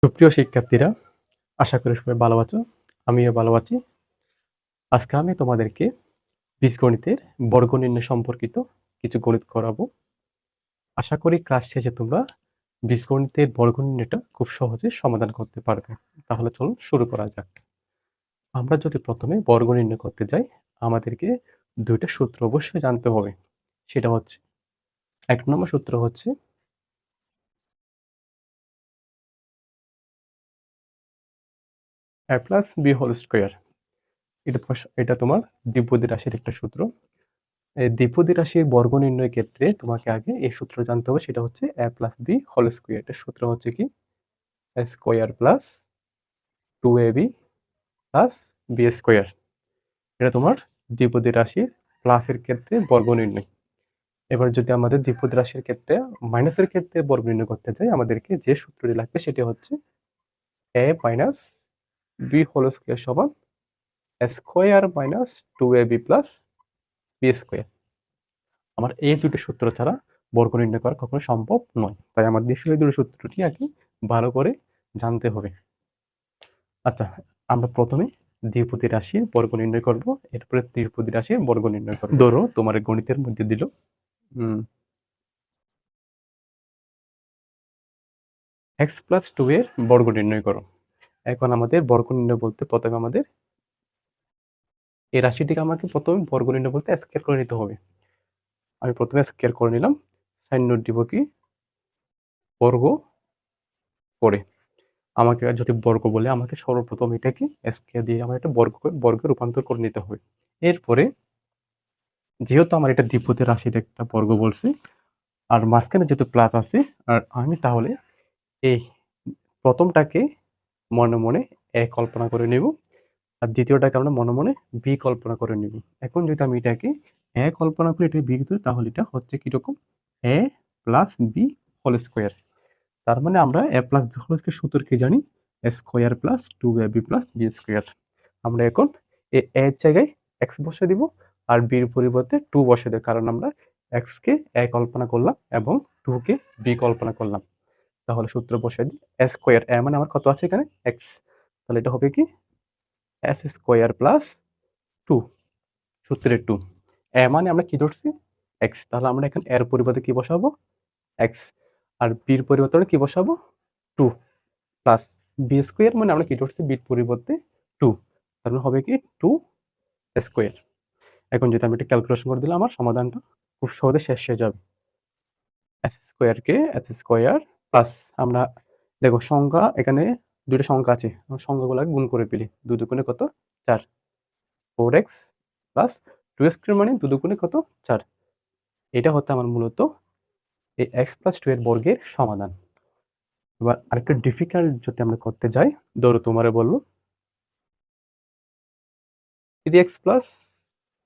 সুপ্রিয় শিক্ষার্থীরা, আশা করি সবাই ভালো আছো। আমিও ভালো আছি। আজকে আমি তোমাদেরকে বীজগণিতের বর্গনির্ণয় সম্পর্কিত কিছু গণিত করাবো। আশা করি ক্লাস শেষে তোমরা বীজগণিতের বর্গনির্ণয়টা খুব সহজে সমাধান করতে পারবে। তাহলে চলুন শুরু করা যাক। আমরা যদি প্রথমে বর্গ নির্ণয় করতে যাই, আমাদেরকে ২ টা সূত্র অবশ্যই জানতে হবে। সেটা হচ্ছে ১ নম্বর সূত্র হচ্ছে a plus b whole square. এটা তোমার দ্বিপদী রাশির একটা সূত্র। এই দ্বিপদী রাশির বর্গ নির্ণয়ের ক্ষেত্রে তোমাকে আগে এই সূত্র জানতে হবে, সেটা হচ্ছে a plus b whole square. এটার সূত্র হচ্ছে কি a square plus 2ab plus b square. এটা তোমার দ্বিপদী রাশির প্লাসের ক্ষেত্রে বর্গ নির্ণয়। এবার যদি আমাদের দ্বিপদী রাশির ক্ষেত্রে মাইনাসের ক্ষেত্রে বর্গ নির্ণয় করতে চাই, আমাদেরকে যে সূত্রটি লাগবে সেটি হচ্ছে a minus b whole square সমান a square minus 2ab plus b square. আমার এই দুটো সূত্র ছাড়া বর্গ নির্ণয় করা কখনো সম্ভব নয়। তাই আমার নিশ্চয়ই এই দুটো সূত্রটি আগে ভালো করে জানতে হবে। আচ্ছা, আমরা প্রথমে দ্বিপদী রাশির বর্গ নির্ণয় করব, এরপরে ত্রিপদী রাশির বর্গ নির্ণয় করব। ধরো তোমার গণিতের মধ্যে দিল x প্লাস 2 এর বর্গ নির্ণয় করো। এখন আমাদের বর্গ নির্ণয় বলতে প্রথমে আমাদের এই রাশিটিকে আমাকে প্রথমে বর্গ নির্ণয় বলতে স্কয়ার করে নিতে হবে। আমি প্রথমে স্কয়ার করে নিলাম, সাইন নোট দিব কি বর্গ করে। আমাকে যদি বর্গ বলে, আমাকে সর্বপ্রথম এটাকে স্কয়ার দিয়ে আমার একটা বর্গে রূপান্তর করে নিতে হবে। এরপরে যেহেতু আমার এটা দ্বিপদী রাশির একটা বর্গ বলছে, আর মাঝখানে যেহেতু প্লাস আছে, আর আমি তাহলে এই প্রথমটাকে মনে মনে এ কল্পনা করে নেব, আর দ্বিতীয়টাকে আমরা মনে মনে বি কল্পনা করে নেব। এখন যদি আমি এটাকে এ কল্পনা করি, এটা বি করি, তাহলে এটা হচ্ছে কিরকম a plus b whole square. তার মানে আমরা a plus b whole square সূত্র কি জানি, a square plus 2ab plus b square. আমরা এখন এর জায়গায় এক্স বসে দিব, আর বির পরিবর্তে 2 বসে দেব, কারণ আমরা এক্স কে এ কল্পনা করলাম এবং 2 কে বি কল্পনা করলাম। তাহলে সূত্র বসে দিই, এ স্কোয়ার এ মানে আমার কত আছে এখানে এক্স, তাহলে এটা হবে কি এস স্কোয়ার প্লাস 2, সূত্রের 2। এ মানে আমরা কি ধরছি এক্স, তাহলে আমরা এখন এর পরিবর্তে কি বসাবো এক্স, আর বির পরিবর্তে আমরা কি বসাবো 2 প্লাস বি স্কোয়ার মানে আমরা কি ধরছি বির পরিবর্তে 2, তাহলে হবে কি 2 স্কোয়ার। এখন যদি আমি এটা ক্যালকুলেশন করে দিলে আমার সমাধানটা খুব সহজে শেষ হয়ে যাবে। এস স্কোয়ারকে এস স্কোয়ার প্লাস, আমরা দেখো সংখ্যা এখানে দুইটা সংখ্যা আছে, আমরা সংখ্যাগুলো গুণ করে ফেলি। 2 দুগুণে কত 4, 4x প্লাস 2 স্কোয়ার মানে 2 দুগুণে কত 4। এটা হচ্ছে আমার মূলত এই এক্স প্লাস 2 এর বর্গের সমাধান। এবার আরেকটু ডিফিকাল্ট যদি আমরা করতে যাই, ধরো তোমারে বললো 3x plus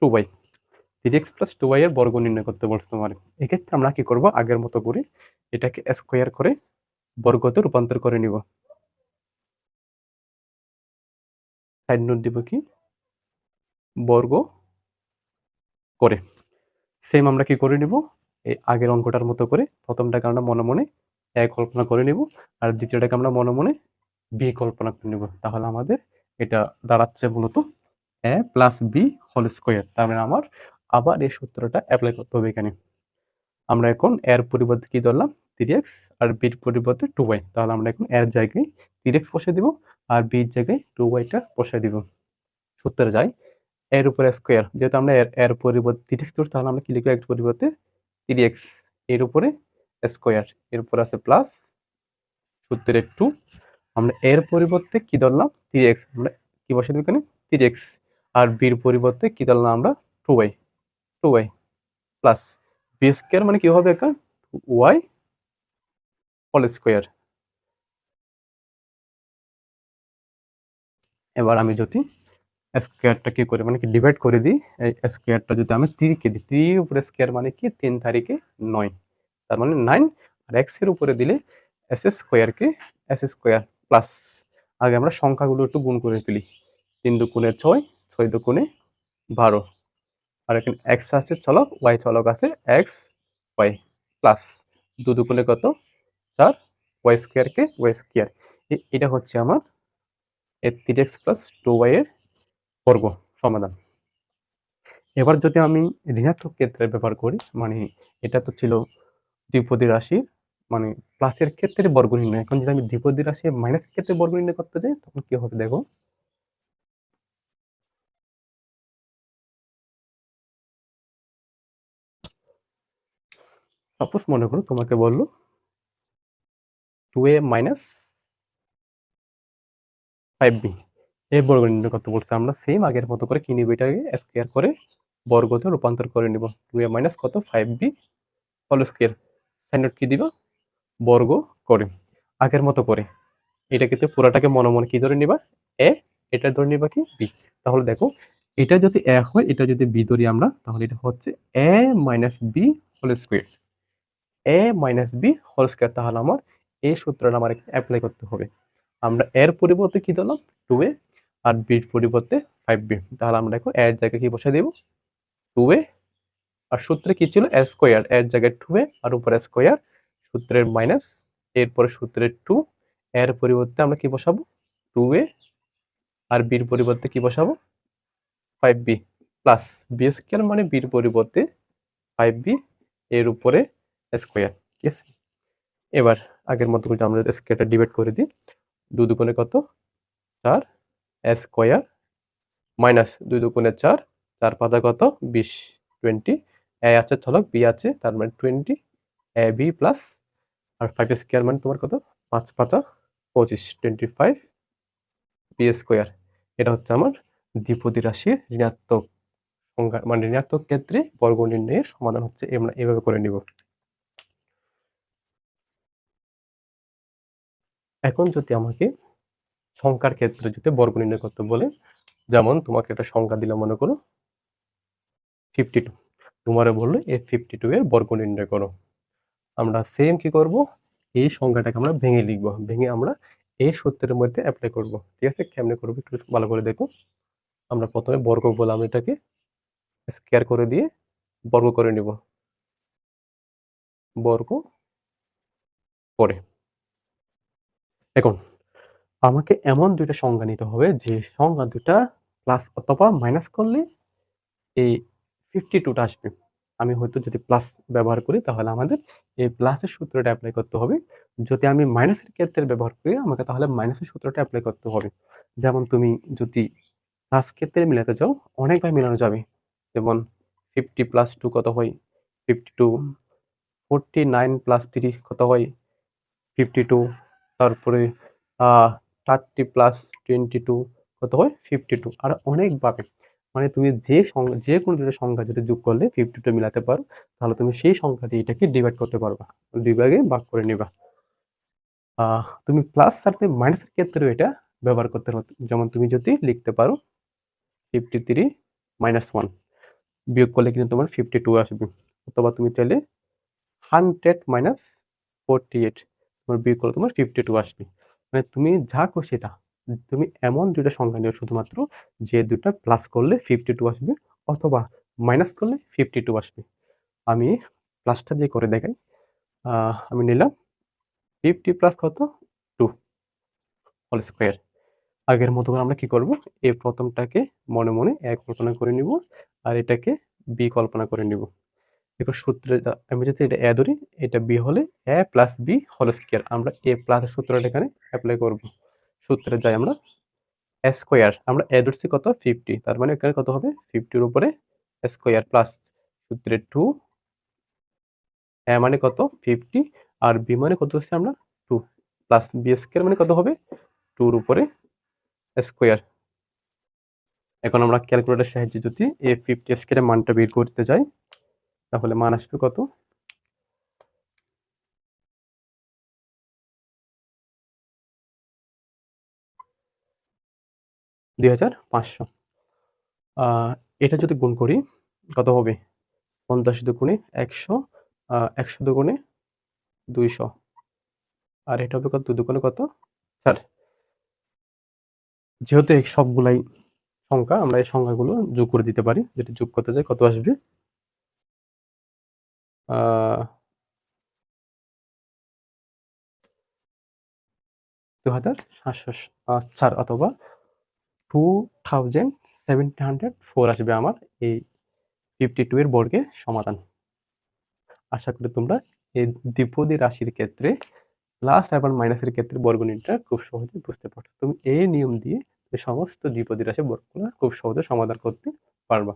2y, 3x plus 2y এর বর্গ নির্ণয় করতে বলছে তোমার। এক্ষেত্রে আমরা কি করব, আগের মতো করে এটাকে স্কোয়ার করে বর্গতে রূপান্তর করে নিব। সাইড নোট দিব কি বর্গ করে। সেম আমরা কি করে নিব, এই আগের অঙ্কটার মতো করে প্রথমটাকে আমরা মনে মনে এ কল্পনা করে নিব, আর দ্বিতীয়টাকে আমরা মনে মনে বি কল্পনা করে নিব। তাহলে আমাদের এটা দাঁড়াচ্ছে মূলত এ প্লাস বি হোল স্কোয়ার। তার মানে আমার আবার এই সূত্রটা অ্যাপ্লাই করতে হবে এখানে। আমরা এখন এর পরিবর্তে কি ধরলাম 3x, আর বির পরিবর্তে 2y, তাহলে আমরা এখন এর জায়গায় 3x বসে দিব, আর বির জায়গায় 2yটা বসে দিব। সূত্রে যাই, এর উপরে স্কোয়ার, যেহেতু আমরা এর পরিবর্তে 3x ধরছি, তাহলে আমরা কি লিখবো এর পরিবর্তে 3x, এর উপরে স্কোয়ার, এর উপরে আছে প্লাস সূত্রের 2। আমরা এর পরিবর্তে কি ধরলাম 3x, আমরা কি বসে দিব এখানে 3x, আর বির পরিবর্তে কি ধরলাম আমরা 2y, 2y plus b square মানে কি হবে এখানে y হোল স্কোয়ার। এবার আমি যদি স্কোয়ারটা কি করে মানে কি ডিভাইড করে দিই, এই স্কোয়ারটা যদি আমি 3 কে দিই, 3 এর উপরে স্কোয়ার মানে কি 3 তারিখে 9, তার মানে 9, আর x এর উপরে দিলে s স্কোয়ারকে s স্কোয়ার প্লাস, আগে আমরা সংখ্যাগুলো একটু গুণ করে ফেলি। 3 দুগুণে 6, 6 দুগুণে 12, আর এখানে x আছে চলক, y চলক আছে x y প্লাস 2 দুগুণে কত 4, y স্কোয়ারকে y স্কোয়ার। এটা হচ্ছে আমার 3x প্লাস 2y এর বর্গ সমাধান। এবার যদি আমি ঋণাত্মক ক্ষেত্রে ব্যবহার করি, মানে এটা তো ছিল দ্বিপদী রাশি, মানে প্লাসের ক্ষেত্রে বর্গ নির্ণয়। এখন যদি আমি দ্বিপদী রাশি মাইনাসের ক্ষেত্রে বর্গ নির্ণয় করতে যাই, তখন কি হবে দেখো। সাপোজ মনে করো তোমাকে বললো 2a মাইনাস 5b এই বর্গ নির্ণয় করতে বলছে। আমরা সেম আগের মতো করে কি নিব, এটাকে স্কোয়ার করে বর্গতে রূপান্তর করে নিব। 2a মাইনাস কত 5b হোল স্কোয়ার, সাইন কি দিব বর্গ করে আগের মতো করে। এটা কিন্তু পুরাটাকে মনে মনে কি ধরে নিবা এ, এটা ধরে নিবা কি বি। তাহলে দেখো এটা যদি এ হয়, এটা যদি বি ধরি আমরা, তাহলে এটা হচ্ছে এ মাইনাস বি হোল স্কোয়ার, এ মাইনাস বি হোল স্কোয়ার। তাহলে আমার এই সূত্রটা আমার অ্যাপ্লাই করতে হবে। আমরা এর পরিবর্তে কি দিলাম 2a, আর বির পরিবর্তে 5b। তাহলে আমরা দেখো এর জায়গায় কি বসে দেব 2a, আর সূত্রে কি ছিল এ স্কোয়ার, এর জায়গায় 2a আর উপরে স্কোয়ার, সূত্রের মাইনাস, এরপরে সূত্রের 2, এর পরিবর্তে আমরা কি বসাবো 2a, আর বির পরিবর্তে কি বসাবো 5b প্লাস বি স্কোয়ার, মানে বির পরিবর্তে 5b এর উপরে স্কোয়ার। ঠিক আছে, এবার আগের মতো করে আমরা স্কোয়ারটা ডিভাইড করে দিই। 2 দুগুণে কত 4 স্কোয়ার, মাইনাস 2 দুগুণে 4, 4 পাতা কত 20, 20, এ আছে ছলক বি আছে, তার মানে 20 A B plus, R 5 square মানে তোমার কত 5 পাতা 25, 25 বি স্কোয়ার। এটা হচ্ছে আমার দ্বিপদী রাশির ঋণাত্মক সংখ্যা, মানে ঋণাত্মক ক্ষেত্রে বর্গ নির্ণয়ের সমাধান হচ্ছে আমরা এভাবে করে নিব। এখন যদি আমাকে সংখ্যার ক্ষেত্রে যদি বর্গ নির্ণয় করতে বলে, যেমন তোমাকে একটা সংখ্যা দিলাম মনে করো 52, তোমারে বললো এই 52 এর বর্গ নির্ণয় করো। আমরা সেম কি করব, এই সংখ্যাটাকে আমরা ভেঙে লিখব, ভেঙে আমরা এই সূত্রের মধ্যে অ্যাপ্লাই করব। ঠিক আছে, কেমনে করবো একটু ভালো করে দেখো। আমরা প্রথমে বর্গ বললাম, এটাকে স্কয়ার করে দিয়ে বর্গ করে নিব, বর্গ করে। এখন আমাকে এমন দুইটা সংখ্যা নিতে হবে যে সংখ্যা দুটা প্লাস অথবা মাইনাস করলে এই 52টা আসবে। আমি হয়তো যদি প্লাস ব্যবহার করি, তাহলে আমাদের এই প্লাসের সূত্রটা অ্যাপ্লাই করতে হবে। যদি আমি মাইনাসের ক্ষেত্রে ব্যবহার করি, আমাকে তাহলে মাইনাসের সূত্রটা অ্যাপ্লাই করতে হবে। যেমন তুমি যদি প্লাস ক্ষেত্রে মিলাতে চাও, অনেকবার মিলানো যাবে। যেমন 50 প্লাস 2 কত হয় 52, 49 প্লাস 3 কত হয় 52, তারপরে 30 প্লাস 22 কত হয় 52, আর অনেকভাবে। মানে তুমি যে কোনো দুটো সংখ্যা যদি যোগ করলে 52 মিলাতে পারো, তাহলে তুমি সেই সংখ্যাটি এটাকে ডিভাইড করতে পারবা, দুই ভাগে ভাগ করে নিবা। তুমি প্লাস সাথে মাইনাসের ক্ষেত্রেও এটা ব্যবহার করতে পারো। যেমন তুমি যদি লিখতে পারো 53 মাইনাস 1, বিয়োগ করলে কিন্তু তোমার 52 আসবে। অথবা তুমি চাইলে 100 মাইনাস 48, তোমার বিয়োগ করলে তোমার 52 আসবে। মানে তুমি যা খুশি তা, তুমি এমন দুইটা সংখ্যা নিও শুধুমাত্র যে দুটা প্লাস করলে 52 আসবে, অথবা মাইনাস করলে 52 আসবে। আমি প্লাসটা দিয়ে করে দেখাই। আমি নিলাম 50 প্লাস কত 2 হোল স্কোয়ার। আগের মতো করে আমরা কি করব, এই প্রথমটাকে মনে মনে এ কল্পনা করে নিব, আর এটাকে বি কল্পনা করে নিব। দেখো সূত্রে আমি যদি এটা এ ধরি, এটা বি হলে এ প্লাস বি হোল স্কোয়ার। আমরা এ প্লাস সূত্রটা এখানে অ্যাপ্লাই করব। সূত্রে যাই আমরা, এ স্কোয়ার আমরা এ ধরছি কত 50, তার মানে এখানে কত হবে 50 এর উপরে স্কোয়ার প্লাস সূত্রে 2, এ মানে কত 50, আর বি মানে কত ধরছি আমরা 2, প্লাস বি স্কোয়ার মানে কত হবে 2 এর উপরে স্কোয়ার। এখন আমরা ক্যালকুলেটরের সাহায্যে যদি এই 50 স্কোয়ারের মানটা বের করতে যাই, তাহলে মান আসবে কত 2500। এটা যদি গুণ করি কত হবে 50 দুগুণে 100, 100 দুগুণে 200, আর এটা হবে কত 2 দুগুণে কত 4। যেহেতু এই সবগুলাই সংখ্যা, আমরা এই সংখ্যাগুলো যোগ করে দিতে পারি। যদি যোগ করতে যাই কত আসবে, আহ 2704 অথবা 2704 আসবে আমার এই 52 এর বর্গের সমাধান। আশা করি তোমরা এই দ্বিপদী রাশির ক্ষেত্রে প্লাস এবং মাইনাসের ক্ষেত্রে বর্গনীয়টা খুব সহজে বুঝতে পারছো। তুমি এই নিয়ম দিয়ে সমস্ত দ্বিপদী রাশির বর্গগুলো খুব সহজে সমাধান করতে পারবা।